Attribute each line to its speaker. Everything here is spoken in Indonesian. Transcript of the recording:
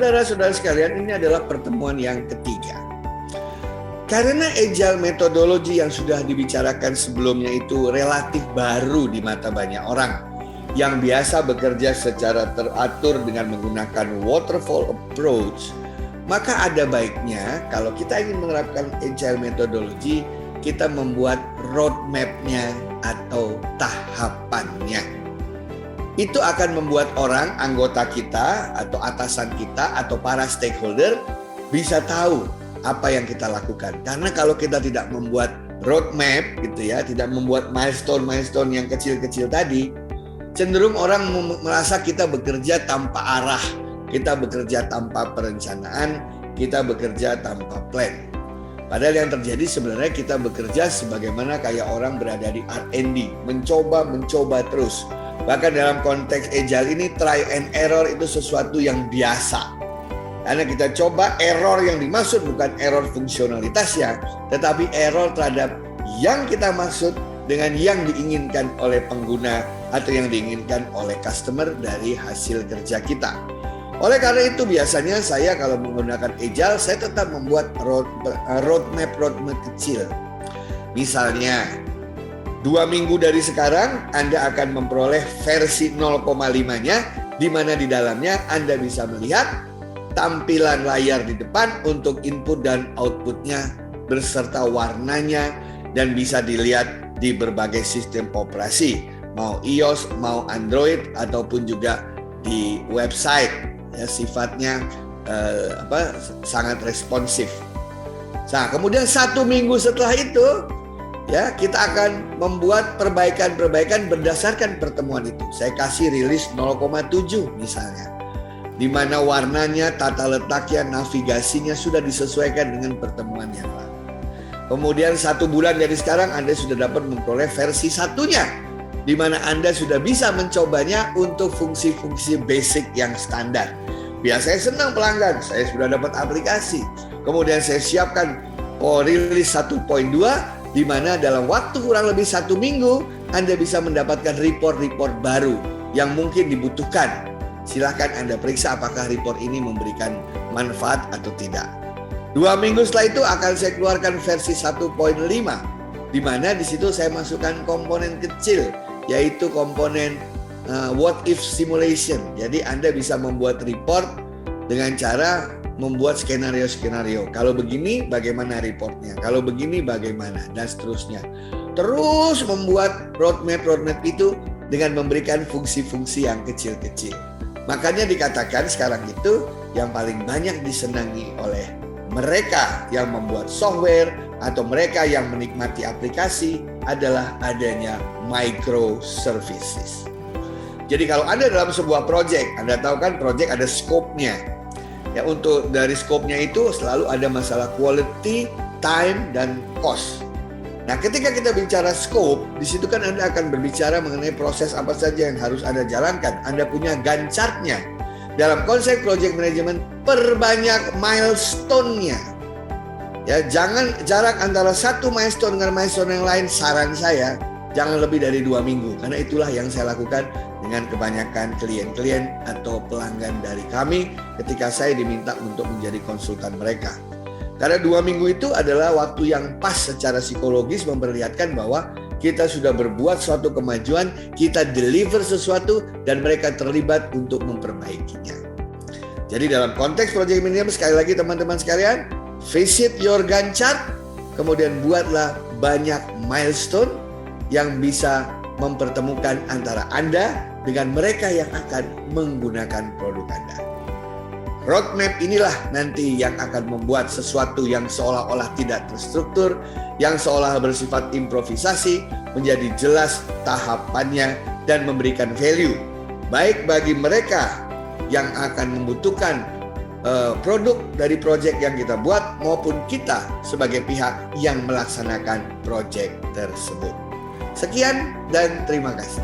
Speaker 1: saudara-saudara sekalian, ini adalah pertemuan yang ketiga. Karena agile metodologi yang sudah dibicarakan sebelumnya itu relatif baru di mata banyak orang yang biasa bekerja secara teratur dengan menggunakan waterfall approach, maka ada baiknya kalau kita ingin menerapkan agile metodologi, kita membuat roadmap-nya atau tahapannya. Itu akan membuat orang, anggota kita atau atasan kita atau para stakeholder bisa tahu apa yang kita lakukan. Karena kalau kita tidak membuat roadmap gitu ya, tidak membuat milestone yang kecil-kecil tadi, cenderung orang merasa kita bekerja tanpa arah, kita bekerja tanpa perencanaan, kita bekerja tanpa plan. Padahal yang terjadi sebenarnya kita bekerja sebagaimana kayak orang berada di R&D, mencoba terus. Bahkan dalam konteks agile ini, try and error itu sesuatu yang biasa. Karena kita coba, error yang dimaksud bukan error fungsionalitasnya, tetapi error terhadap yang kita maksud dengan yang diinginkan oleh pengguna atau yang diinginkan oleh customer dari hasil kerja kita. Oleh karena itu biasanya saya kalau menggunakan agile, saya tetap membuat roadmap kecil. Misalnya 2 minggu dari sekarang Anda akan memperoleh versi 0,5-nya, di mana di dalamnya Anda bisa melihat tampilan layar di depan untuk input dan outputnya beserta warnanya, dan bisa dilihat di berbagai sistem operasi, mau iOS, mau Android, ataupun juga di website. Ya, sifatnya sangat responsif. Nah, kemudian 1 minggu setelah itu, ya, kita akan membuat perbaikan berdasarkan pertemuan itu. Saya kasih rilis 0,7 misalnya, di mana warnanya, tata letaknya, navigasinya sudah disesuaikan dengan pertemuan yang lalu. Kemudian 1 bulan dari sekarang Anda sudah dapat memperoleh versi 1-nya, di mana Anda sudah bisa mencobanya untuk fungsi-fungsi basic yang standar. Biasanya senang pelanggan, saya sudah dapat aplikasi. Kemudian saya siapkan rilis 1.2, di mana dalam waktu kurang lebih 1 minggu Anda bisa mendapatkan report-report baru yang mungkin dibutuhkan. Silahkan Anda periksa apakah report ini memberikan manfaat atau tidak. 2 minggu setelah itu akan saya keluarkan versi 1.5, di mana di situ saya masukkan komponen kecil, yaitu komponen what if simulation. Jadi Anda bisa membuat report dengan cara membuat skenario-skenario. Kalau begini bagaimana reportnya, kalau begini bagaimana, dan seterusnya. Terus membuat roadmap itu dengan memberikan fungsi-fungsi yang kecil-kecil. Makanya dikatakan sekarang itu yang paling banyak disenangi oleh mereka yang membuat software atau mereka yang menikmati aplikasi adalah adanya microservices. Jadi kalau Anda dalam sebuah project, Anda tahu kan project ada scope-nya. Ya, untuk dari scope-nya itu selalu ada masalah quality, time, dan cost. Nah, ketika kita bicara scope, di situ kan Anda akan berbicara mengenai proses apa saja yang harus Anda jalankan. Anda punya Gantt chart-nya. Dalam konsep project management, perbanyak milestone-nya. Ya, jangan jarak antara satu milestone dengan milestone yang lain, saran saya jangan lebih dari 2 minggu. Karena itulah yang saya lakukan dengan kebanyakan klien-klien atau pelanggan dari kami ketika saya diminta untuk menjadi konsultan mereka. Karena 2 minggu itu adalah waktu yang pas secara psikologis memperlihatkan bahwa kita sudah berbuat suatu kemajuan, kita deliver sesuatu, dan mereka terlibat untuk memperbaikinya. Jadi dalam konteks project management, sekali lagi teman-teman sekalian, visit your Gantt chart, kemudian buatlah banyak milestone yang bisa mempertemukan antara Anda dengan mereka yang akan menggunakan produk Anda. Roadmap inilah nanti yang akan membuat sesuatu yang seolah-olah tidak terstruktur, yang seolah bersifat improvisasi, menjadi jelas tahapannya dan memberikan value, baik bagi mereka yang akan membutuhkan produk dari project yang kita buat, maupun kita sebagai pihak yang melaksanakan project tersebut. Sekian dan terima kasih.